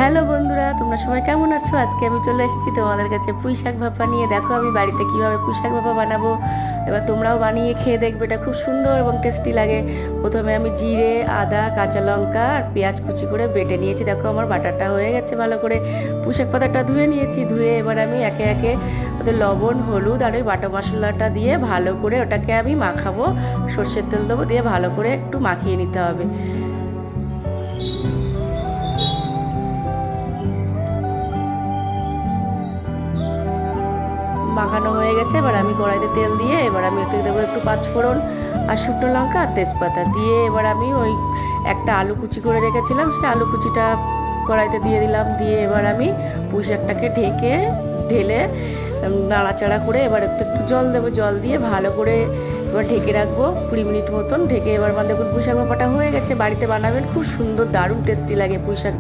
Hello বন্ধুরা, তোমরা সবাই কেমন আছো? আজকে আমি চলে এসেছি তোমাদের কাছে পুঁই শাক ভাপা নিয়ে। দেখো আমি বাড়িতে কিভাবে পুঁই শাক ভাপা বানাবো। এবার তোমরাও বানিয়ে খেয়ে দেখবে, এটা খুব সুন্দর এবং টেস্টি লাগে। প্রথমে আমি জিরে, আদা, কাঁচা লঙ্কা আর পেঁয়াজ কুচি করে বেটে নিয়েছি। দেখো আমার বাটাটা হয়ে গেছে ভালো করে। পুঁই শাক পাতাটা ধুয়ে নিয়েছি, ধুয়ে এবার আমি একে একে ওদের লবণ, হলুদ আর ওই বাটা মশলাটা দিয়ে ভালো করে ওটাকে আমি মাখাবো। সর্ষের তেল দেবো, দিয়ে ভালো করে একটু মাখিয়ে নিতে হবে। মাখানো হয়ে গেছে, এবার আমি কড়াইতে তেল দিয়ে এবার আমি এতে দেবো একটু পাঁচফোড়ন আর শুকনো লঙ্কা আর তেজপাতা দিয়ে এবার আমি ওই একটা আলু কুচি করে রেখেছিলাম, সেই আলু কুচিটা কড়াইতে দিয়ে দিলাম। দিয়ে এবার আমি পুঁই শাকটাকে ঢেলে নাড়াচাড়া করে এবার একটু জল দেবো। জল দিয়ে ভালো করে এবার ঢেকে রাখবো 20 মিনিট মতন। ঢেকে এবার দেখুন পুঁই শাক ভাপাটা হয়ে গেছে। বাড়িতে বানাবেন, খুব সুন্দর দারুণ টেস্টি লাগে পুঁই শাক।